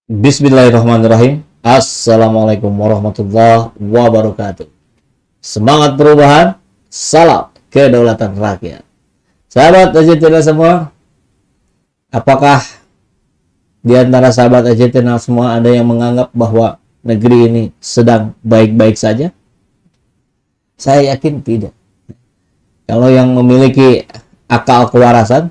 Bismillahirrahmanirrahim. Assalamualaikum warahmatullahi wabarakatuh. Semangat perubahan, salam kedaulatan rakyat. Sahabat AJTNA semua, apakah di antara sahabat AJTNA semua ada yang menganggap bahwa negeri ini sedang baik-baik saja? Saya yakin tidak. Kalau yang memiliki akal kewarasan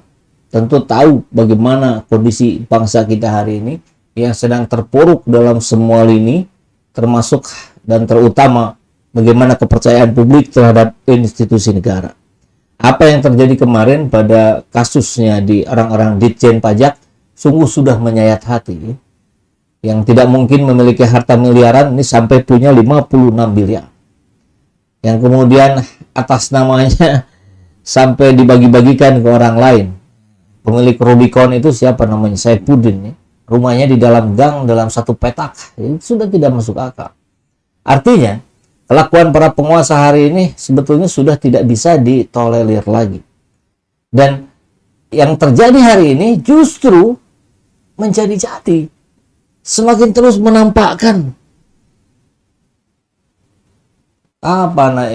tentu tahu bagaimana kondisi bangsa kita hari ini yang sedang terpuruk dalam semua lini, termasuk dan terutama bagaimana kepercayaan publik terhadap institusi negara. Apa yang terjadi kemarin pada kasusnya di orang-orang Ditjen Pajak sungguh sudah menyayat hati. Yang tidak mungkin memiliki harta miliaran ini sampai punya 56 miliar. Yang kemudian atas namanya sampai dibagi-bagikan ke orang lain. Pemilik Rubicon itu siapa namanya? Saifuddin ya. Rumahnya di dalam gang dalam satu petak. Itu sudah tidak masuk akal. Artinya, kelakuan para penguasa hari ini sebetulnya sudah tidak bisa ditolerir lagi. Dan yang terjadi hari ini justru menjadi-jadi. Semakin terus menampakkan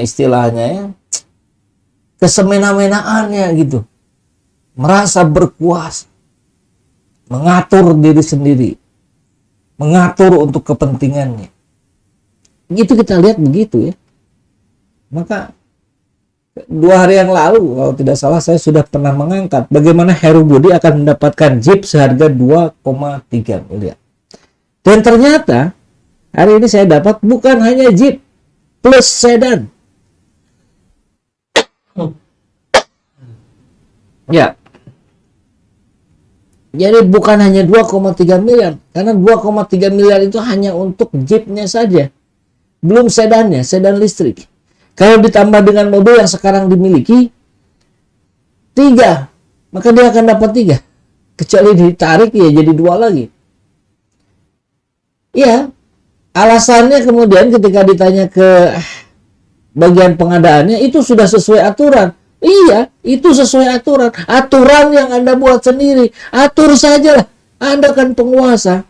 istilahnya ya, kesemena-menaannya gitu. Merasa berkuasa. Mengatur diri sendiri, mengatur untuk kepentingannya. Gitu kita lihat begitu ya. Maka 2 hari yang lalu kalau tidak salah saya sudah pernah mengangkat bagaimana Heru Budi akan mendapatkan Jeep seharga 2,3 miliar. Dan ternyata hari ini saya dapat bukan hanya Jeep plus sedan. Ya. Jadi bukan hanya 2,3 miliar. Karena 2,3 miliar itu hanya untuk Jeepnya saja. Belum sedannya, sedan listrik. Kalau ditambah dengan mobil yang sekarang dimiliki 3, maka dia akan dapat 3. Kecuali ditarik ya jadi 2 lagi. Ya, alasannya kemudian ketika ditanya ke bagian pengadaannya itu sudah sesuai aturan. Iya, itu sesuai aturan. Aturan yang Anda buat sendiri. Atur sajalah. Anda kan penguasa.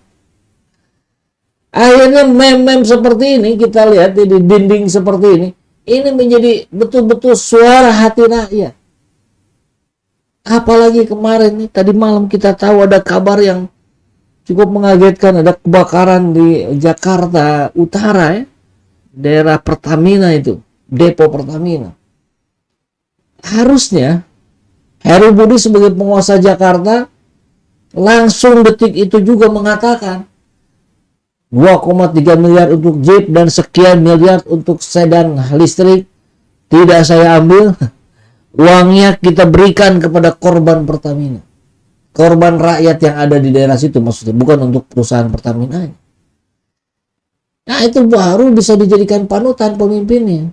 Akhirnya meme-meme seperti ini, kita lihat di dinding seperti ini. Ini menjadi betul-betul suara hati rakyat. Apalagi kemarin nih, tadi malam kita tahu ada kabar yang cukup mengagetkan. Ada kebakaran di Jakarta Utara ya. Daerah Pertamina itu. Depo Pertamina. Harusnya Heru Budi sebagai penguasa Jakarta langsung detik itu juga mengatakan 2,3 miliar untuk Jeep dan sekian miliar untuk sedan listrik tidak saya ambil. Uangnya kita berikan kepada korban Pertamina, korban rakyat yang ada di daerah situ, maksudnya bukan untuk perusahaan Pertamina. Nah itu baru bisa dijadikan panutan pemimpinnya.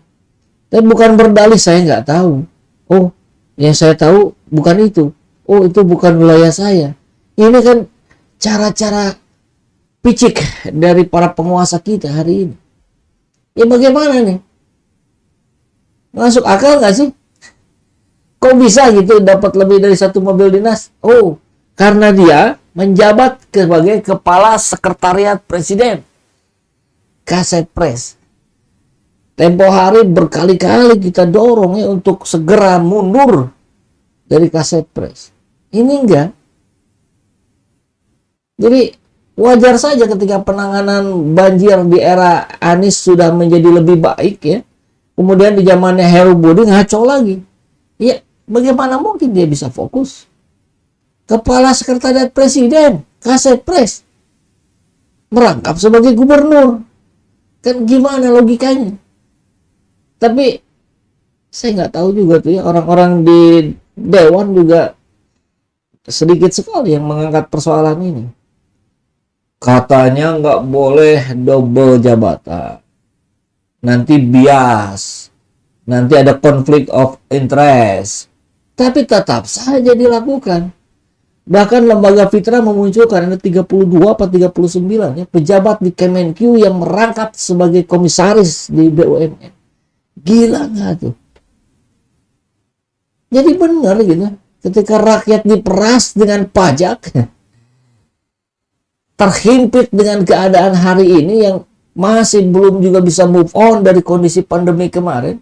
Dan bukan berdalih saya nggak tahu. Oh, yang saya tahu bukan itu. Oh, itu bukan wilayah saya. Ini kan cara-cara picik dari para penguasa kita hari ini. Ya bagaimana nih? Masuk akal nggak sih? Kok bisa gitu dapat lebih dari 1 mobil dinas? Oh, karena dia menjabat sebagai kepala sekretariat presiden. Kasetpres. Tempo hari berkali-kali kita dorong ya untuk segera mundur dari Kasetpres. Ini enggak. Jadi wajar saja ketika penanganan banjir di era Anies sudah menjadi lebih baik ya. Kemudian di zamannya Heru Budi ngaco lagi. Ya bagaimana mungkin dia bisa fokus? Kepala Sekretariat Presiden, Kasetpres, merangkap sebagai gubernur. Kan gimana logikanya? Tapi saya nggak tahu juga tuh ya, orang-orang di Dewan juga sedikit sekali yang mengangkat persoalan ini. Katanya nggak boleh double jabatan. Nanti bias. Nanti ada konflik of interest. Tapi tetap saja dilakukan. Bahkan lembaga Fitra memunculkan ada 32 atau 39 ya, pejabat di Kemenq yang merangkap sebagai komisaris di BUMN. Gila nggak tuh? Jadi benar gitu. Ketika rakyat diperas dengan pajak, terhimpit dengan keadaan hari ini yang masih belum juga bisa move on dari kondisi pandemi kemarin.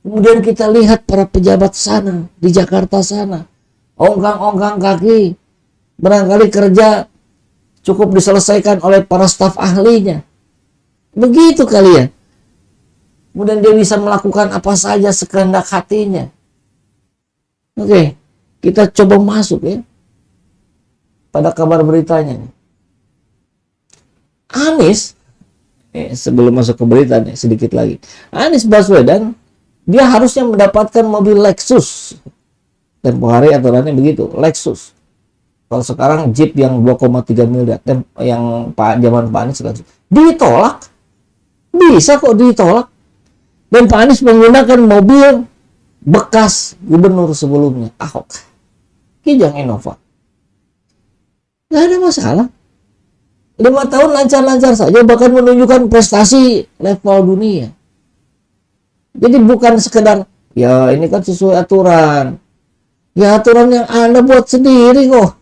Kemudian kita lihat para pejabat sana, di Jakarta sana, ongkang-ongkang kaki, barangkali kerja cukup diselesaikan oleh para staf ahlinya. Begitu kali ya. Kemudian dia bisa melakukan apa saja sekehendak hatinya. Oke, kita coba masuk ya pada kabar beritanya. Anies, sebelum masuk ke berita nih sedikit lagi. Anies Baswedan, dia harusnya mendapatkan mobil Lexus. Tempo hari aturannya begitu, Lexus. Kalau sekarang Jeep yang 2,3 miliar, yang zaman Pak Anies ditolak. Bisa kok ditolak. Dan Pak Anies menggunakan mobil bekas gubernur sebelumnya, Ahok, Kijang Innova. Nggak ada masalah. 5 tahun lancar-lancar saja, bahkan menunjukkan prestasi level dunia. Jadi bukan sekedar, ya ini kan sesuai aturan. Ya aturan yang Anda buat sendiri kok.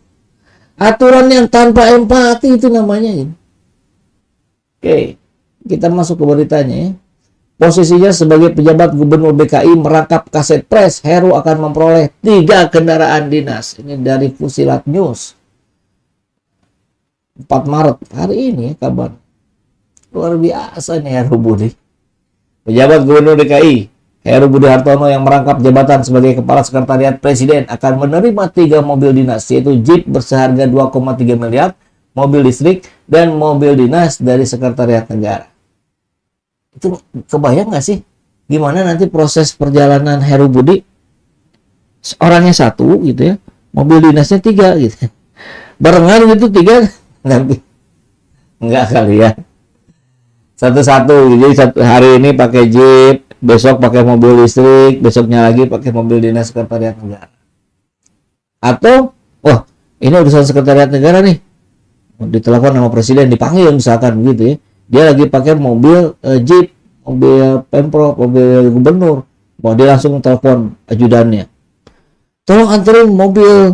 Aturan yang tanpa empati itu namanya. Oke, kita masuk ke beritanya ya. Posisinya sebagai pejabat gubernur DKI merangkap kaset pres, Heru akan memperoleh 3 kendaraan dinas. Ini dari Fusilat News. 4 Maret hari ini ya kabar. Luar biasa nih Heru Budi. Pejabat gubernur DKI Heru Budi Hartono yang merangkap jabatan sebagai kepala sekretariat presiden akan menerima 3 mobil dinas, yaitu Jeep berseharga 2,3 miliar, mobil listrik, dan mobil dinas dari sekretariat negara. Itu kebayang nggak sih gimana nanti proses perjalanan Heru Budi? Orangnya 1 gitu ya, mobil dinasnya 3 gitu. Barengan gitu 3 nanti nggak kali ya. Satu-satu, jadi hari ini pakai Jeep, besok pakai mobil listrik, besoknya lagi pakai mobil dinas sekretariat negara. Atau, wah ini urusan sekretariat negara nih, ditelepon sama presiden, dipanggil misalkan begitu ya. Dia lagi pakai mobil Jeep, mobil Pemprov, mobil gubernur. Mau dia langsung telepon ajudannya. Tolong anterin mobil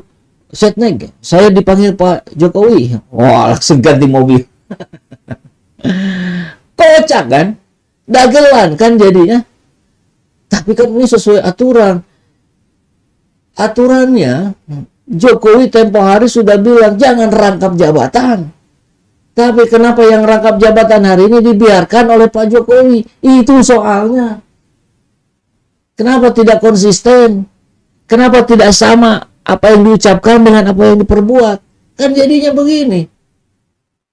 Setnek. Saya dipanggil Pak Jokowi. Wah, langsung ganti mobil. Kocak kan? Dagelan kan jadinya. Tapi kan ini sesuai aturan. Aturannya, Jokowi tempo hari sudah bilang jangan rangkap jabatan. Tapi kenapa yang rangkap jabatan hari ini dibiarkan oleh Pak Jokowi? Itu soalnya. Kenapa tidak konsisten? Kenapa tidak sama apa yang diucapkan dengan apa yang diperbuat? Kan jadinya begini.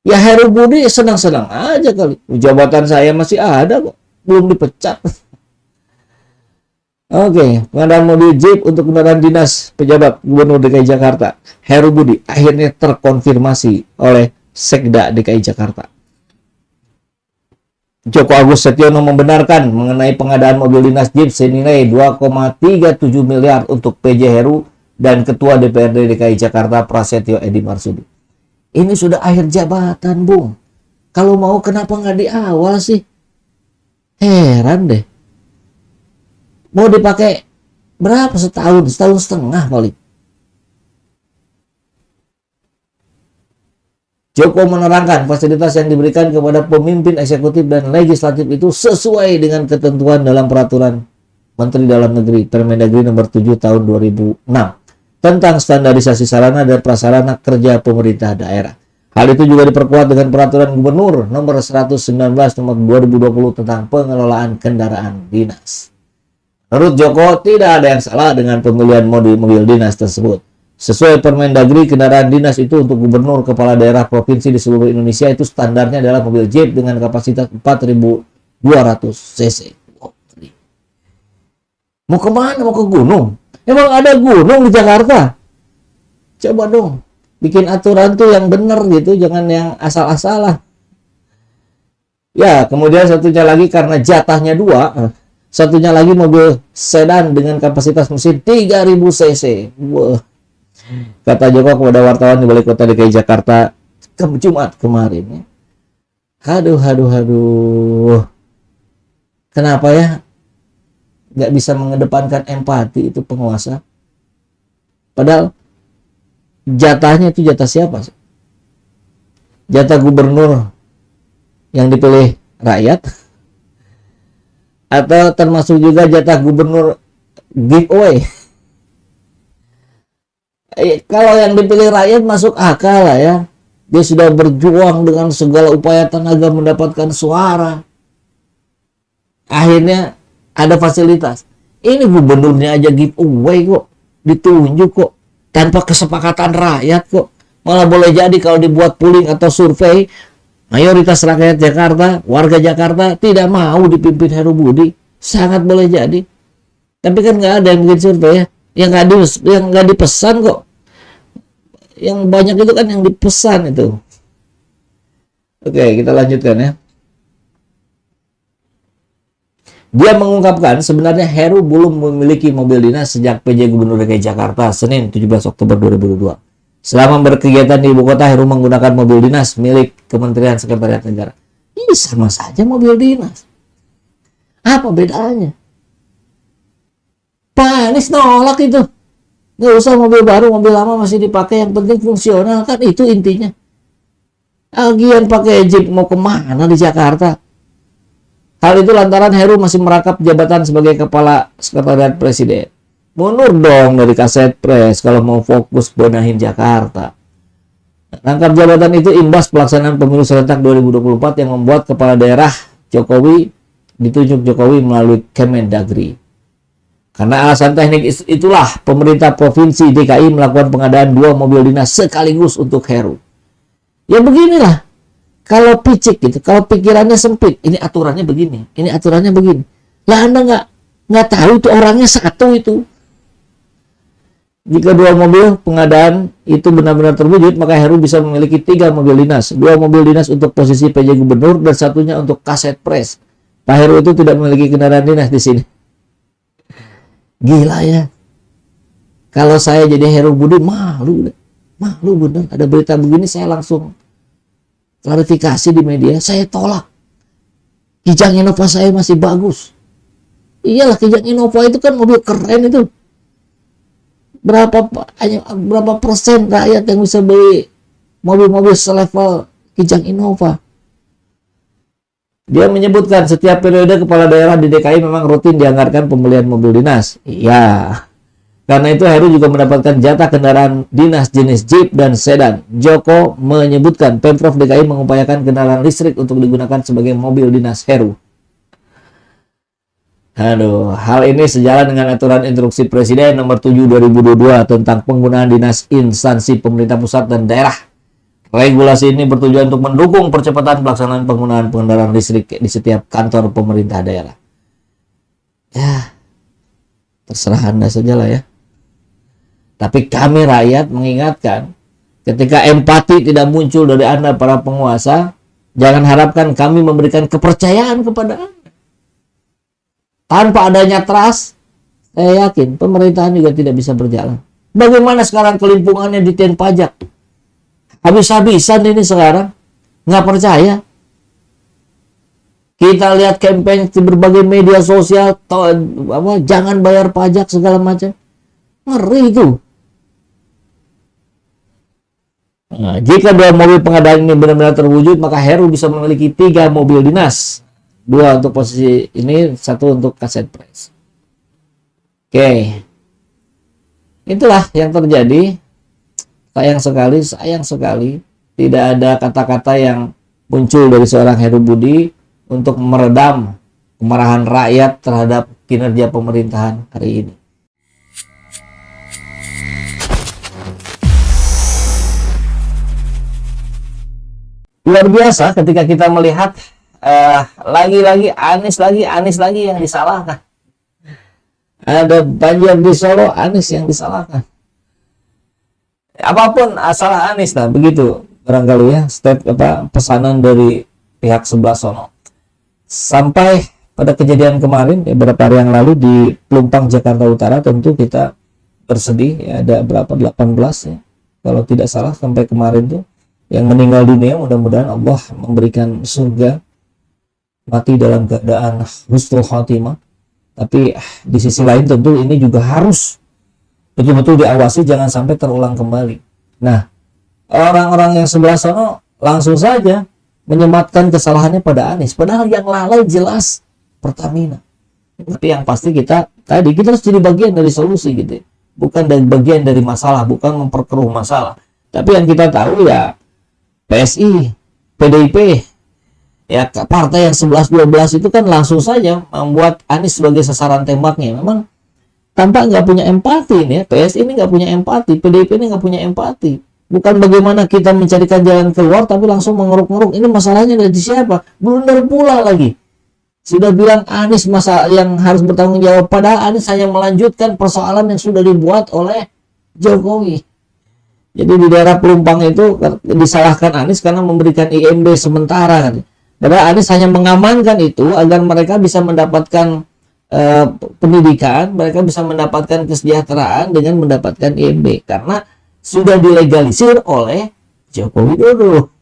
Ya Heru Budi senang-senang aja kali. Jabatan saya masih ada kok. Belum dipecat. Oke, pengadaan mobil Jeep untuk kendaraan dinas pejabat Gubernur DKI Jakarta Heru Budi akhirnya terkonfirmasi oleh Sekda DKI Jakarta. Joko Agus Setiono membenarkan mengenai pengadaan mobil dinas Jeep senilai 2,37 miliar untuk PJ Heru dan Ketua DPRD DKI Jakarta Prasetyo Edi Marsudi. Ini sudah akhir jabatan, Bung. Kalau mau kenapa nggak di awal sih? Heran deh. Mau dipakai berapa setahun? Setahun setengah paling. Joko menerangkan fasilitas yang diberikan kepada pemimpin eksekutif dan legislatif itu sesuai dengan ketentuan dalam peraturan Menteri Dalam Negeri Permendagri nomor 7 tahun 2006 tentang standarisasi sarana dan prasarana kerja pemerintah daerah. Hal itu juga diperkuat dengan peraturan gubernur nomor 119 nomor 2020 tentang pengelolaan kendaraan dinas. Menurut Joko, tidak ada yang salah dengan pemilihan mobil dinas tersebut. Sesuai Permendagri, kendaraan dinas itu untuk gubernur, kepala daerah, provinsi di seluruh Indonesia itu standarnya adalah mobil Jeep dengan kapasitas 4.200 cc. Mau kemana? Mau ke gunung? Emang ada gunung di Jakarta? Coba dong, bikin aturan tuh yang benar gitu, jangan yang asal-asalan. Ya, kemudian satunya lagi karena jatahnya 2, satunya lagi mobil sedan dengan kapasitas mesin 3.000 cc. Wah. Kata Joko kepada wartawan di Balai Kota DKI Jakarta Jumat kemarin ya. Aduh. Kenapa ya nggak bisa mengedepankan empati itu penguasa? Padahal jatahnya itu jatah siapa sih? jatah gubernur yang dipilih rakyat, atau termasuk juga jatah gubernur giveaway? Kalau yang dipilih rakyat masuk akal lah ya. Dia sudah berjuang dengan segala upaya tenaga mendapatkan suara. Akhirnya ada fasilitas. Ini gubernurnya aja giveaway kok, ditunjuk kok, tanpa kesepakatan rakyat kok. Malah boleh jadi kalau dibuat polling atau survei, mayoritas rakyat Jakarta, warga Jakarta tidak mau dipimpin Heru Budi. Sangat boleh jadi. Tapi kan nggak ada yang bikin survei ya. Yang nggak dipesan kok. Yang banyak itu kan yang dipesan itu. Oke, kita lanjutkan ya. Dia mengungkapkan sebenarnya Heru belum memiliki mobil dinas sejak PJ Gubernur DKI Jakarta Senin 17 Oktober 2022. Selama berkegiatan di ibu kota, Heru menggunakan mobil dinas milik Kementerian Sekretariat Negara. Ini sama saja mobil dinas. Apa bedanya? Pak Anies nolak itu. Nggak usah mobil baru, mobil lama masih dipakai, yang penting fungsional, kan itu intinya. Lagian pakai Jeep mau kemana di Jakarta? Hal itu lantaran Heru masih merangkap jabatan sebagai Kepala Sekretariat Presiden. Mundur dong dari Kasetpres kalau mau fokus benahin Jakarta. Rangkap jabatan itu imbas pelaksanaan pemilu serentak 2024 yang membuat Kepala Daerah Jokowi ditunjuk Jokowi melalui Kemendagri. Karena alasan teknik itulah pemerintah Provinsi DKI melakukan pengadaan 2 mobil dinas sekaligus untuk Heru. Ya beginilah. Kalau picik gitu, kalau pikirannya sempit, ini aturannya begini, ini aturannya begini. Lah Anda nggak tahu itu orangnya satu itu. Jika 2 mobil pengadaan itu benar-benar terwujud, maka Heru bisa memiliki 3 mobil dinas. 2 mobil dinas untuk posisi PJ Gubernur dan satunya untuk Kasetpres. Pak Heru itu tidak memiliki kendaraan dinas di sini. Gila ya. Kalau saya jadi Heru Budi malu bener. Ada berita begini saya langsung klarifikasi di media. Saya tolak. Kijang Innova saya masih bagus. Iyalah, Kijang Innova itu kan mobil keren itu. Berapa persen rakyat yang bisa beli mobil-mobil selevel Kijang Innova? Dia menyebutkan setiap periode kepala daerah di DKI memang rutin dianggarkan pembelian mobil dinas. Iya. Karena itu Heru juga mendapatkan jatah kendaraan dinas jenis Jeep dan sedan. Joko menyebutkan Pemprov DKI mengupayakan kendaraan listrik untuk digunakan sebagai mobil dinas Heru. Aduh, hal ini sejalan dengan aturan instruksi Presiden nomor 7 2022 tentang penggunaan dinas instansi pemerintah pusat dan daerah. Regulasi ini bertujuan untuk mendukung percepatan pelaksanaan penggunaan kendaraan listrik di setiap kantor pemerintah daerah. Ya, terserah Anda saja lah ya. Tapi kami rakyat mengingatkan, ketika empati tidak muncul dari Anda para penguasa, jangan harapkan kami memberikan kepercayaan kepada Anda. Tanpa adanya trust, saya yakin pemerintahan juga tidak bisa berjalan. Bagaimana sekarang kelimpungannya di Ditjen Pajak? Habis-habisan ini sekarang, nggak percaya. Kita lihat campaign di berbagai media sosial, jangan bayar pajak segala macam. Ngeri itu. Nah, jika 2 mobil pengadaan ini benar-benar terwujud, maka Heru bisa memiliki 3 mobil dinas. 2 untuk posisi ini, 1 untuk Kasetpres. Oke. Itulah yang terjadi. Sayang sekali tidak ada kata-kata yang muncul dari seorang Heru Budi untuk meredam kemarahan rakyat terhadap kinerja pemerintahan hari ini. Luar biasa ketika kita melihat lagi-lagi Anies lagi yang disalahkan. Ada banjir di Solo, Anies yang disalahkan. Apapun asal Anies lah, begitu barangkali ya pesanan dari pihak sebelah sono. Sampai pada kejadian kemarin beberapa hari yang lalu di Pelumpang Jakarta Utara, tentu kita bersedih ya, ada berapa 18 ya kalau tidak salah sampai kemarin tuh yang meninggal dunia. Mudah-mudahan Allah memberikan surga, mati dalam keadaan husnul khotimah. Tapi di sisi lain tentu ini juga harus betul-betul diawasi jangan sampai terulang kembali. Nah, orang-orang yang sebelah sana langsung saja menyematkan kesalahannya pada Anies. Padahal yang lalai jelas Pertamina. Tapi yang pasti kita harus jadi bagian dari solusi gitu. Bukan dari bagian dari masalah, bukan memperkeruh masalah. Tapi yang kita tahu ya PSI, PDIP, ya partai yang 11-12 itu kan langsung saja membuat Anies sebagai sasaran tembaknya. Memang tanpa nggak punya empati nih ya. PSI ini nggak punya empati, PDIP ini nggak punya empati. Bukan bagaimana kita mencarikan jalan keluar, tapi langsung mengeruk-ngeruk. Ini masalahnya dari siapa? Blunder pula lagi. Sudah bilang Anies masalah yang harus bertanggung jawab, padahal Anies hanya melanjutkan persoalan yang sudah dibuat oleh Jokowi. Jadi di daerah Pelumpang itu disalahkan Anies karena memberikan IMB sementara kan. Padahal Anies hanya mengamankan itu agar mereka bisa mendapatkan pendidikan, mereka bisa mendapatkan kesejahteraan dengan mendapatkan IMB karena sudah dilegalisir oleh Joko Widodo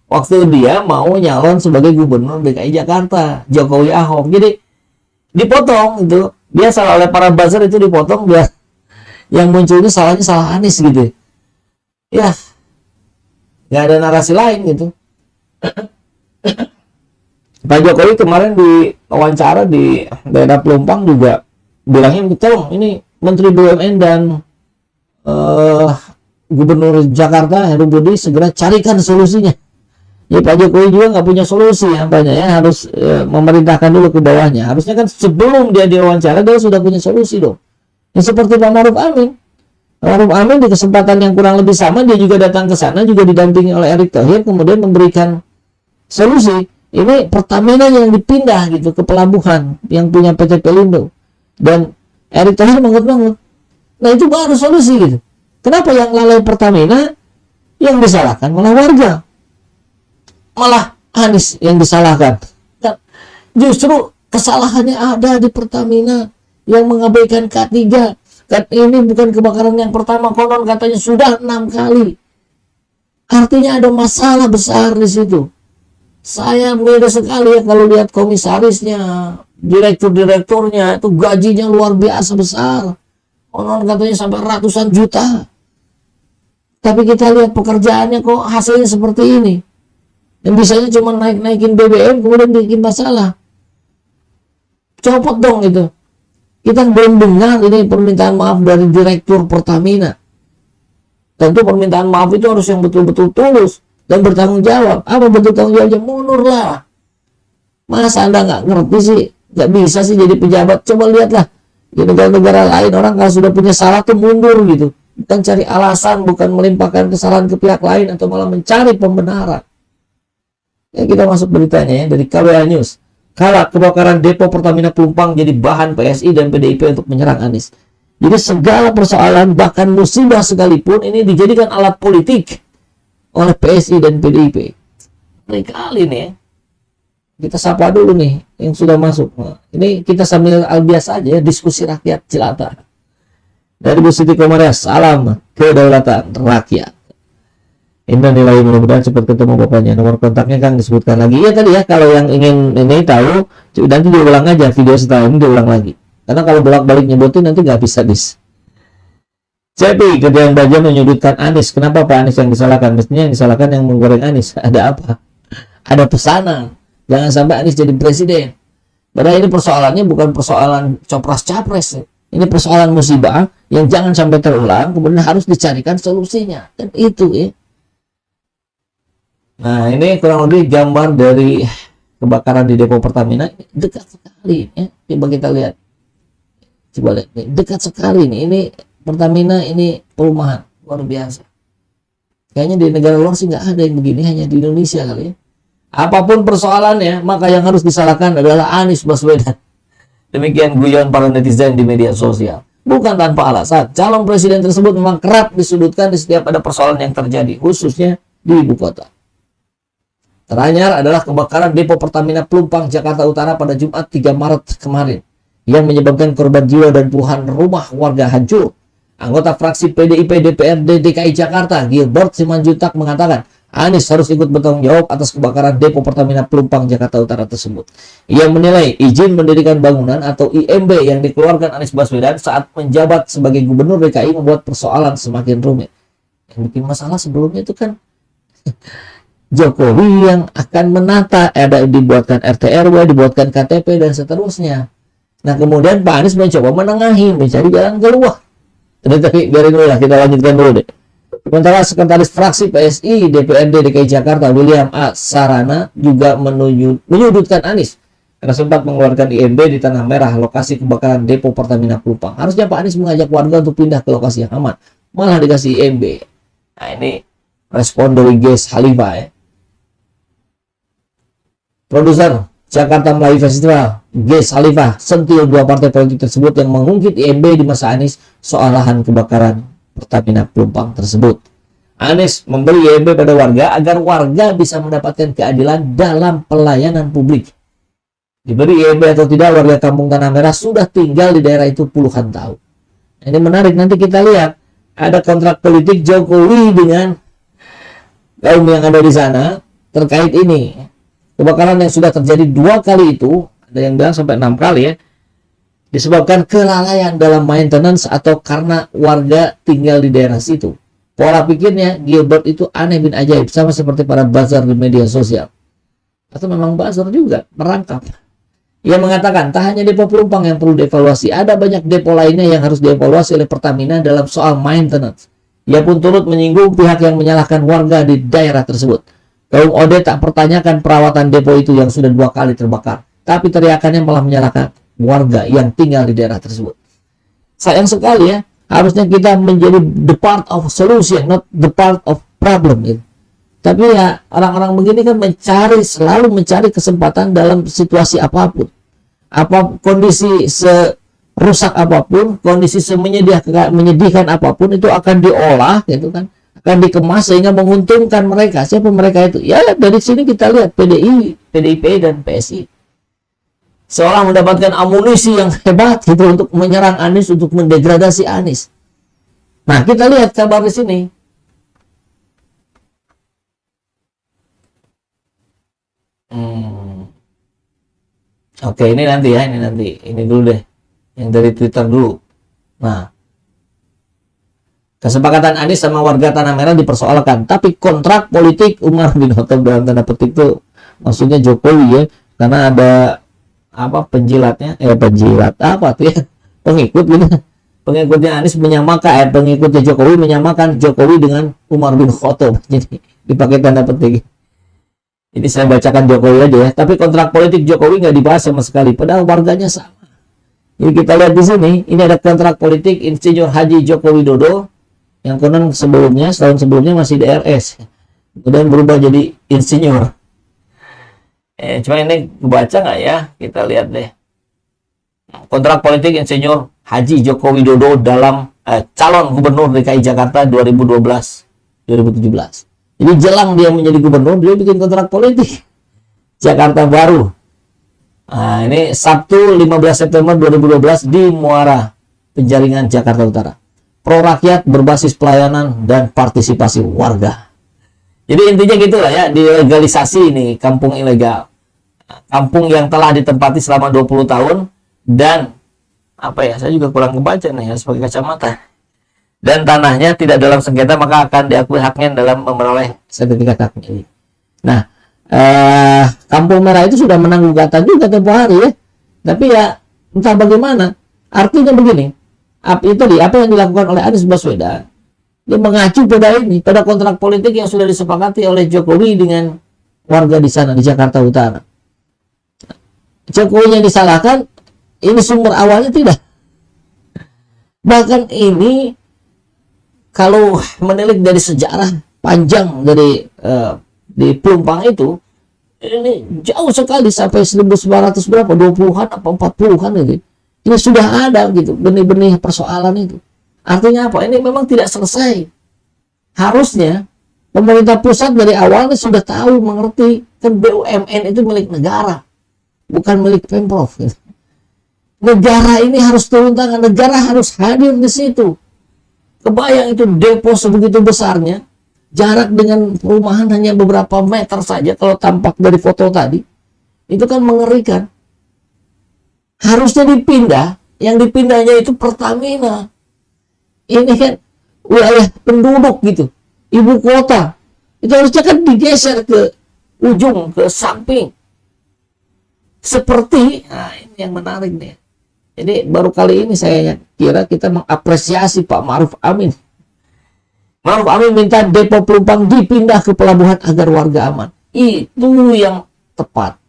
waktu dia mau nyalon sebagai gubernur DKI Jakarta, Jokowi Ahok. Jadi dipotong itu, biasa oleh para buzzer itu dipotong biar yang muncul itu salahnya salah Anies gitu ya, nggak ada narasi lain gitu. Pak Jokowi kemarin di wawancara di daerah Pelumpang juga bilangnya betul, ini Menteri BUMN dan Gubernur Jakarta Heru Budi segera carikan solusinya. Ya Pak Jokowi juga nggak punya solusi apanya ya, harus memerintahkan dulu ke bawahnya. Harusnya kan sebelum dia diwawancara dia sudah punya solusi dong. Ya seperti Pak Maruf Amin. Pak Maruf Amin di kesempatan yang kurang lebih sama dia juga datang ke sana juga didampingi oleh Erick Thohir kemudian memberikan solusi. Ini Pertamina yang dipindah gitu ke pelabuhan yang punya PT Pelindo dan Erick Thohir manggut-manggut. Nah itu baru solusi gitu. Kenapa yang lalai Pertamina yang disalahkan malah warga? Malah Anies yang disalahkan. Justru kesalahannya ada di Pertamina yang mengabaikan K3. Kan ini bukan kebakaran yang pertama, konon katanya sudah 6 kali. Artinya ada masalah besar di situ. Saya beda sekali ya kalau lihat komisarisnya, direktur-direkturnya itu gajinya luar biasa besar. Konon katanya sampai ratusan juta. Tapi kita lihat pekerjaannya kok hasilnya seperti ini. Yang bisanya cuma naik-naikin BBM kemudian bikin masalah. Copot dong itu. Kita belum dengar ini permintaan maaf dari Direktur Pertamina. Tentu permintaan maaf itu harus yang betul-betul tulus dan bertanggung jawab. Apa bentuk tanggung jawabnya? Mundur lah. Masa Anda nggak ngerti sih? Nggak bisa sih jadi pejabat. Coba lihatlah di negara-negara lain orang kalau sudah punya salah tuh mundur gitu. Bukan cari alasan, bukan melimpahkan kesalahan ke pihak lain atau malah mencari pembenaran. Ya, kita masuk beritanya ya dari KBR News. Kala kebakaran depo Pertamina Pelumpang jadi bahan PSI dan PDIP untuk menyerang Anies. Jadi segala persoalan bahkan musibah sekalipun ini dijadikan alat politik oleh PSI dan PDIP. Baik kali nih ya. Kita sapa dulu nih yang sudah masuk. Nah, ini kita sambil biasa aja ya, diskusi rakyat jelata. Dari Bu Siti Komaria, salam kedaulatan rakyat. Indah nilai mudah-mudahan cepat ketemu bapaknya. Nomor kontaknya Kang disebutkan lagi. Iya tadi ya, kalau yang ingin ini tahu nanti diulang aja video setelah ini diulang lagi. Karena kalau bolak-balik nyebutin nanti nggak bisa dis. Cepi kerja yang baja menyudutkan Anies. Kenapa Pak Anies yang disalahkan? Mestinya yang disalahkan yang menggoreng Anies. Ada apa? Ada pesanan. Jangan sampai Anies jadi presiden. Padahal ini persoalannya bukan persoalan copras-capres. Ini persoalan musibah yang jangan sampai terulang. Kemudian harus dicarikan solusinya. Dan itu ya. Nah ini kurang lebih gambar dari kebakaran di depo Pertamina. Dekat sekali ya. Coba kita lihat. Coba lihat nih. Dekat sekali nih. Ini Pertamina, ini perumahan. Luar biasa. Kayaknya di negara luar sih nggak ada yang begini. Hanya di Indonesia kali ya. Apapun persoalannya, maka yang harus disalahkan adalah Anies Baswedan. Demikian guyon para netizen di media sosial. Bukan tanpa alasan. Calon presiden tersebut memang kerap disudutkan di setiap ada persoalan yang terjadi. Khususnya di ibu kota. Teranyar adalah kebakaran depo Pertamina Pelumpang, Jakarta Utara pada Jumat 3 Maret kemarin yang menyebabkan korban jiwa dan puluhan rumah warga hancur. Anggota fraksi PDIP DPRD DKI Jakarta, Gilbert Simanjuntak mengatakan, Anies harus ikut bertanggung jawab atas kebakaran depo Pertamina Pelumpang, Jakarta Utara tersebut. Ia menilai izin mendirikan bangunan atau IMB yang dikeluarkan Anies Baswedan saat menjabat sebagai gubernur DKI membuat persoalan semakin rumit. Yang bikin masalah sebelumnya itu kan Jokowi yang akan menata, ada dibuatkan RT RW, dibuatkan KTP dan seterusnya. Nah kemudian Pak Anies mencoba menengahi, mencari jalan keluar. Tapi biarin dulu lah, kita lanjutkan dulu deh. Sementara Sekretaris Fraksi PSI DPRD DKI Jakarta William A. Sarana juga menyudutkan Anies karena sempat mengeluarkan IMB di Tanah Merah, lokasi kebakaran depo Pertamina Pelumpang. Harusnya Pak Anies mengajak warga untuk pindah ke lokasi yang aman, malah dikasih IMB. Nah ini respon dari Ges Khalifah ya. Produser Jakarta Melayu Festival, Ges Khalifah, sentil dua partai politik tersebut yang mengungkit IMB di masa Anies soal lahan kebakaran Pertamina Pelumpang tersebut. Anies memberi IMB pada warga agar warga bisa mendapatkan keadilan dalam pelayanan publik. Diberi IMB atau tidak, warga Kampung Tanah Merah sudah tinggal di daerah itu puluhan tahun. Ini menarik, nanti kita lihat ada kontrak politik Jokowi dengan kaum yang ada di sana terkait ini. Kebakaran yang sudah terjadi 2 kali itu, ada yang bilang sampai 6 kali ya, disebabkan kelalaian dalam maintenance atau karena warga tinggal di daerah situ. Pola pikirnya Gilbert itu aneh bin ajaib, sama seperti para buzzer di media sosial. Atau memang buzzer juga, merangkap. Ia mengatakan tak hanya depo Pelumpang yang perlu dievaluasi, ada banyak depo lainnya yang harus dievaluasi oleh Pertamina dalam soal maintenance. Ia pun turut menyinggung pihak yang menyalahkan warga di daerah tersebut. Kaum Ode tak pertanyakan perawatan depo itu yang sudah 2 kali terbakar, tapi teriakannya malah menyalahkan warga yang tinggal di daerah tersebut. Sayang sekali ya, harusnya kita menjadi the part of solution, not the part of problem gitu. Tapi ya orang-orang begini kan selalu mencari kesempatan dalam situasi apapun. Apa kondisi serusak apapun, kondisi menyedihkan apapun itu akan diolah gitu kan, akan dikemas sehingga menguntungkan mereka. Siapa mereka itu? Ya dari sini kita lihat PDIP dan PSI seolah mendapatkan amunisi yang hebat gitu untuk menyerang Anies, untuk mendegradasi Anies. Nah kita lihat kabar di sini. Oke, ini nanti ya, ini dulu deh, yang dari Twitter dulu. Nah, kesepakatan Anies sama warga Tanah Merah dipersoalkan, tapi kontrak politik Umar bin Khattab dalam tanda petik itu maksudnya Jokowi ya, karena ada apa penjilatnya, penjilat apa tuh ya, pengikut gitu, pengikutnya Anies menyamakan, pengikutnya Jokowi menyamakan Jokowi dengan Umar bin Khattab, jadi dipakai tanda petik. Ini saya bacakan Jokowi aja ya. Tapi kontrak politik Jokowi nggak dibahas sama sekali. Padahal warganya sama. Jadi kita lihat di sini. Ini ada kontrak politik Insinyur Haji Joko Widodo. Yang konon sebelumnya, setahun sebelumnya masih DRS. Kemudian berubah jadi Insinyur. Cuma ini kebaca nggak ya? Kita lihat deh. Kontrak politik Insinyur Haji Joko Widodo dalam calon gubernur DKI Jakarta 2012-2017. Jadi jelang dia menjadi gubernur, dia bikin kontrak politik Jakarta Baru. Nah, ini Sabtu 15 September 2012 di Muara Penjaringan, Jakarta Utara. Pro rakyat berbasis pelayanan dan partisipasi warga. Jadi intinya gitulah ya, dilegalisasi ini kampung ilegal. Kampung yang telah ditempati selama 20 tahun dan apa ya, saya juga kurang kebaca nih ya sebagai kacamata. Dan tanahnya tidak dalam sengketa, maka akan diakui haknya dalam memperoleh sertifikat hak milik. Nah, Kampung Merah itu sudah menang gugatan juga tempoh hari ya. Tapi ya entah bagaimana. Artinya begini, apa yang dilakukan oleh Anies Baswedan, dia mengacu pada ini, pada kontrak politik yang sudah disepakati oleh Jokowi dengan warga di sana di Jakarta Utara. Jokowi yang disalahkan, ini sumber awalnya tidak. Bahkan ini kalau menilik dari sejarah panjang dari di Pelumpang itu, ini jauh sekali sampai 1900 berapa, 20-an apa 40-an gitu. Ini sudah ada gitu benih-benih persoalan itu. Artinya apa? Ini memang tidak selesai. Harusnya pemerintah pusat dari awalnya sudah tahu, mengerti, kan BUMN itu milik negara, bukan milik Pemprov. Gitu. Negara ini harus turun tangan, negara harus hadir di situ. Kebayang itu depo sebegitu besarnya, jarak dengan perumahan hanya beberapa meter saja kalau tampak dari foto tadi. Itu kan mengerikan. Harusnya dipindah, yang dipindahnya itu Pertamina. Ini kan wilayah penduduk gitu, ibu kota. Itu harusnya kan digeser ke ujung, ke samping. Seperti, nah ini yang menarik nih. Jadi baru kali ini saya kira kita mengapresiasi Pak Ma'ruf Amin. Ma'ruf Amin minta depo pelumpang dipindah ke pelabuhan agar warga aman. Itu yang tepat.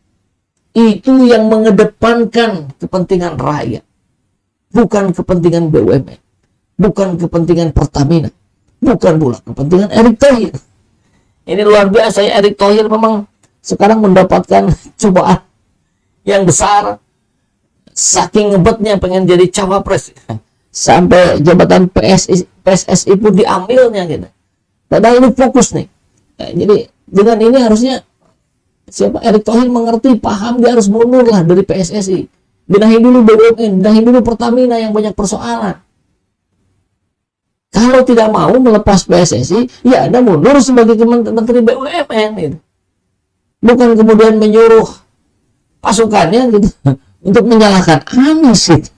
Itu yang mengedepankan kepentingan rakyat. Bukan kepentingan BUMN. Bukan kepentingan Pertamina. Bukan pula kepentingan Erick Thohir. Ini luar biasa ya, Erick Thohir memang sekarang mendapatkan cobaan yang besar. Saking ngebetnya pengen jadi cawapres. Sampai jabatan PSSI pun diambilnya gitu. Padahal ini fokus nih. Nah, jadi dengan ini harusnya siapa Erick Thohir mengerti, paham, dia harus mundur lah dari PSSI. Benahi dulu BUMN, benahi dulu Pertamina yang banyak persoalan. Kalau tidak mau melepas PSSI, ya Anda mundur sebagai Menteri BUMN gitu. Bukan kemudian menyuruh pasukannya gitu untuk menyalahkan Anies gitu.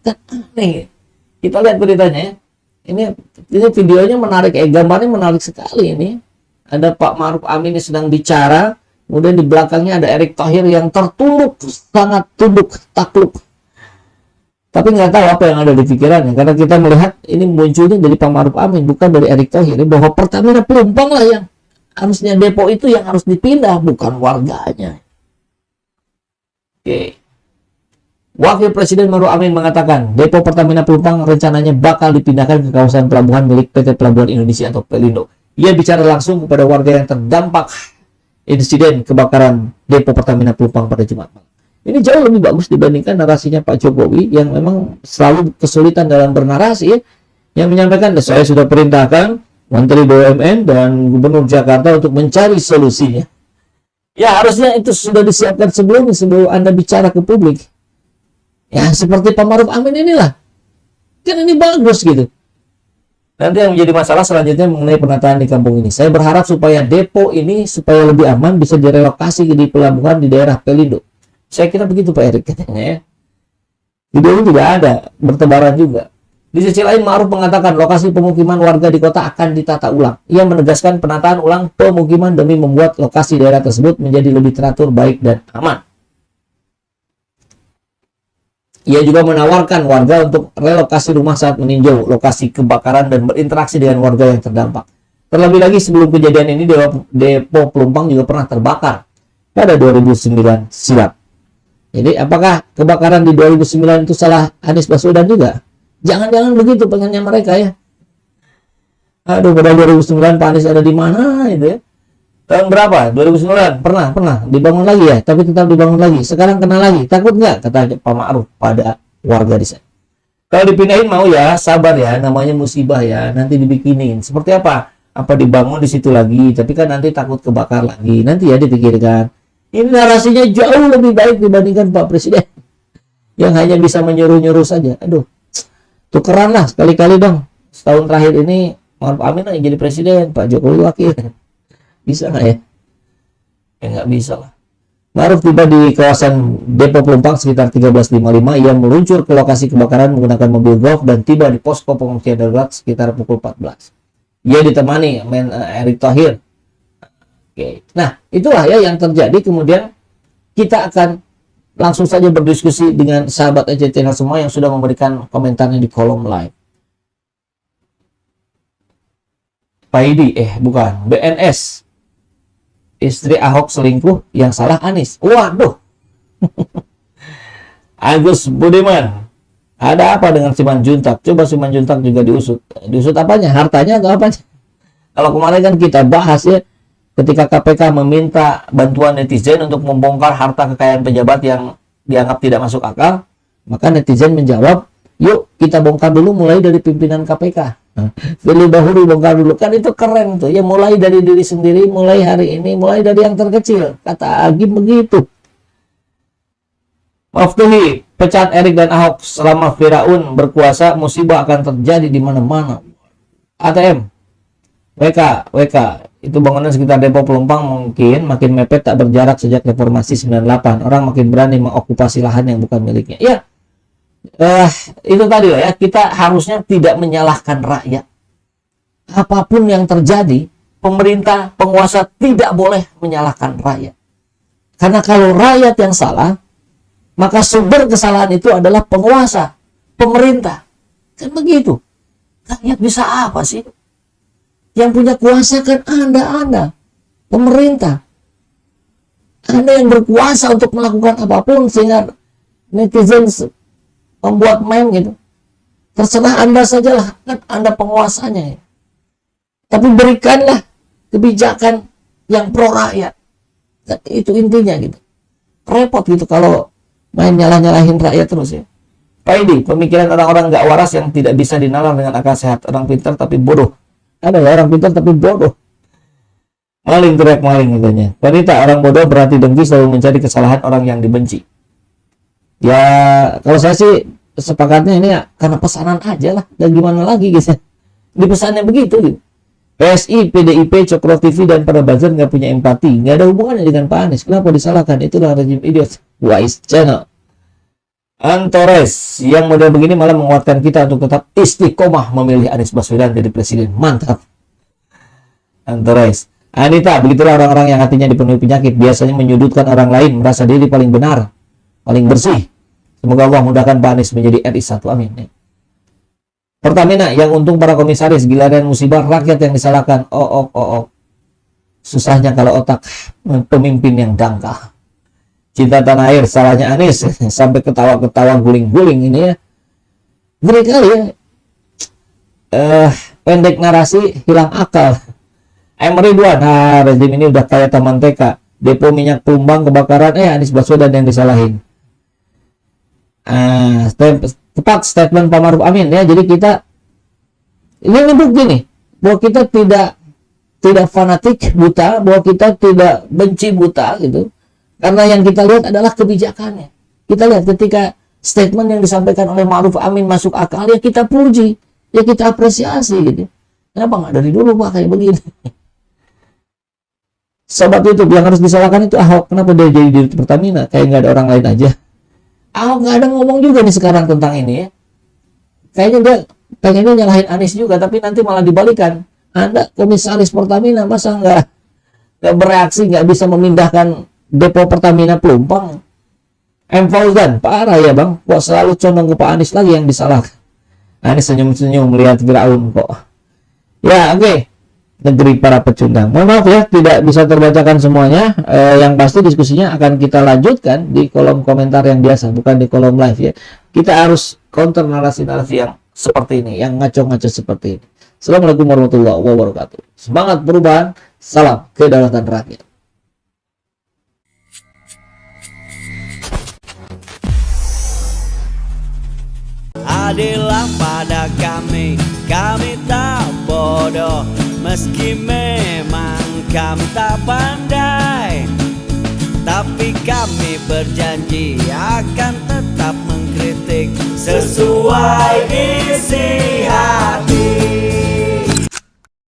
Kan aneh. Kita lihat beritanya ya. Ini videonya menarik, gambarnya menarik sekali ini. Ada Pak Ma'ruf Amin yang sedang bicara, kemudian di belakangnya ada Erick Thohir yang tertunduk, sangat tunduk, takluk. Tapi nggak tahu apa yang ada di pikirannya, karena kita melihat ini munculnya dari Pak Ma'ruf Amin, bukan dari Erick Thohir, bahwa Pertamina Pelumpang lah yang harusnya depo itu yang harus dipindah, bukan warganya. Oke. Wakil Presiden Ma'ruf Amin mengatakan, depo Pertamina Pelumpang rencananya bakal dipindahkan ke kawasan pelabuhan milik PT Pelabuhan Indonesia atau Pelindo. Ia bicara langsung kepada warga yang terdampak insiden kebakaran depo Pertamina Pelumpang pada Jumat malam. Ini jauh lebih bagus dibandingkan narasinya Pak Jokowi yang memang selalu kesulitan dalam bernarasi ya, yang menyampaikan, saya sudah perintahkan Menteri BUMN dan Gubernur Jakarta untuk mencari solusinya. Ya harusnya itu sudah disiapkan sebelum Anda bicara ke publik. Ya seperti Pak Ma'ruf Amin inilah. Kan ini bagus gitu. Nanti yang menjadi masalah selanjutnya mengenai penataan di kampung ini. Saya berharap supaya depo ini supaya lebih aman bisa direlokasi di pelabuhan di daerah Pelindo. Saya kira begitu Pak Erick katanya ya. Video ini juga ada, bertebaran juga. Di sisi lain Ma'ruf mengatakan lokasi pemukiman warga di kota akan ditata ulang. Ia menegaskan penataan ulang pemukiman demi membuat lokasi daerah tersebut menjadi lebih teratur, baik dan aman. Ia juga menawarkan warga untuk relokasi rumah saat meninjau lokasi kebakaran dan berinteraksi dengan warga yang terdampak. Terlebih lagi sebelum kejadian ini depo Pelumpang juga pernah terbakar pada 2009 silam. Jadi apakah kebakaran di 2009 itu salah Anies Baswedan juga? Jangan-jangan begitu pengennya mereka ya. Aduh, pada 2009 Pak Anies ada di mana itu ya? Tahun berapa? 2009 pernah dibangun lagi ya, tapi tetap dibangun lagi. Sekarang kena lagi, takut nggak? Kata Pak Ma'ruf pada warga di sana. Kalau dipindahin mau ya, sabar ya, namanya musibah ya, nanti dibikinin. Seperti apa? Apa dibangun di situ lagi? Tapi kan nanti takut kebakar lagi. Nanti ya dipikirkan. Ini narasinya jauh lebih baik dibandingkan Pak Presiden yang hanya bisa menyuruh-nyuruh saja. Aduh, tukeran lah sekali-kali dong. Setahun terakhir ini Ma'ruf Amin yang jadi presiden, Pak Jokowi wakil. Bisa nggak ya? Ya nggak bisa lah. Ma'ruf tiba di kawasan depo Pelumpang sekitar 13.55. Ia meluncur ke lokasi kebakaran menggunakan mobil golf dan tiba di posko pengungsian darurat sekitar pukul 14. Ia ditemani Erick Thohir. Oke. Nah, itulah ya yang terjadi. Kemudian kita akan langsung saja berdiskusi dengan sahabat EJ Channel semua yang sudah memberikan komentarnya di kolom live. Paidi, bukan, BNS. Istri Ahok selingkuh, yang salah Anies. Waduh. Agus Budiman, ada apa dengan Simanjuntak? Coba Simanjuntak juga diusut. Diusut apanya? Hartanya atau apanya? Kalau kemarin kan kita bahas ya, ketika KPK meminta bantuan netizen untuk membongkar harta kekayaan pejabat yang dianggap tidak masuk akal, maka netizen menjawab, yuk kita bongkar dulu mulai dari pimpinan KPK. Pilih dahulu, bongkar dulu. Kan itu keren tuh ya, mulai dari diri sendiri, mulai hari ini, mulai dari yang terkecil. Kata Agim begitu. Maftuhi, pecat Erick dan Ahok selama Firaun berkuasa, musibah akan terjadi di mana-mana. ATM, WK, itu bangunan sekitar depo Pelumpang mungkin makin mepet tak berjarak sejak reformasi 98. Orang makin berani mengokupasi lahan yang bukan miliknya. Ya, itu tadi ya, kita harusnya tidak menyalahkan rakyat. Apapun yang terjadi, pemerintah, penguasa tidak boleh menyalahkan rakyat. Karena kalau rakyat yang salah, maka sumber kesalahan itu adalah penguasa, pemerintah. Kan begitu. Rakyat bisa apa sih? Yang punya kuasa kan Anda, pemerintah. Anda yang berkuasa untuk melakukan apapun sehingga netizen membuat meme gitu. Terserah Anda sajalah, kan Anda penguasanya. Tapi berikanlah kebijakan yang pro rakyat. Dan itu intinya gitu. Repot gitu kalau main nyalah-nyalahin rakyat terus ya. Pak Edi, pemikiran orang-orang nggak waras yang tidak bisa dinalar dengan akal sehat. Orang pintar tapi bodoh. Ada ya orang pintar tapi bodoh. Maling, teriak maling katanya. Wanita, orang bodoh berarti dengki selalu mencari kesalahan orang yang dibenci. Ya, kalau saya sih sepakatnya ini ya karena pesanan aja lah. Dan gimana lagi guys ya. Di pesannya begitu gitu. PSI, PDIP, Cokro TV, dan para buzzer nggak punya empati. Nggak ada hubungannya dengan Pak Anies. Kenapa disalahkan? Itulah rejim idiot. Wise Channel. Antores, yang model begini malah menguatkan kita untuk tetap istiqomah memilih Anies Baswedan jadi presiden. Mantap. Antores. Anita, begitulah orang-orang yang hatinya dipenuhi penyakit. Biasanya menyudutkan orang lain, merasa diri paling benar, paling bersih. Semoga Allah mudahkan Pak Anies menjadi RI 1. Amin. Pertamina, yang untung para komisaris, giliran musibah rakyat yang disalahkan. Susahnya kalau otak pemimpin yang dangkal. Cinta tanah air, salahnya Anies. Sampai ketawa-ketawa guling-guling ini ya. Ngeri kali ya. Pendek narasi, hilang akal. Ridwan, rejim ini udah kayak taman TK. Depo minyak tumbang kebakaran, Anies Baswedan yang disalahin. Tepat statement Pak Maruf Amin ya. Jadi kita ini bukti nih bahwa kita tidak fanatik buta, bahwa kita tidak benci buta gitu. Karena yang kita lihat adalah kebijakannya. Kita lihat ketika statement yang disampaikan oleh Maruf Amin masuk akal, ya kita puji, ya kita apresiasi gitu. Kenapa nggak dari dulu Pak kayak begini? Sobat YouTube, yang harus disalahkan itu Ahok. Kenapa dia jadi di Pertamina? Kayak nggak ada orang lain aja. Ahok nggak ada ngomong juga nih sekarang tentang ini ya. Kayaknya dia pengennya nyalahin Anies juga, tapi nanti malah dibalikan. Anda komisaris Pertamina masa nggak bereaksi, nggak bisa memindahkan depo Pertamina Pelumpang? Fauzan, parah ya bang, kok selalu condong ke Pak Anies lagi yang disalahkan. Anies senyum-senyum melihat Firaun kok. Ya oke. Negeri para pecundang. Mohon maaf ya, tidak bisa terbacakan semuanya. Yang pasti diskusinya akan kita lanjutkan di kolom komentar yang biasa, bukan di kolom live ya. Kita harus counter narasi-narasi yang seperti ini, yang ngaco-ngaco seperti ini. Assalamualaikum warahmatullahi wabarakatuh. Semangat perubahan, salam kedaulatan rakyat. Adillah pada kami tak bodoh. Meski memang kami tak pandai, tapi kami berjanji akan tetap mengkritik sesuai isi hati.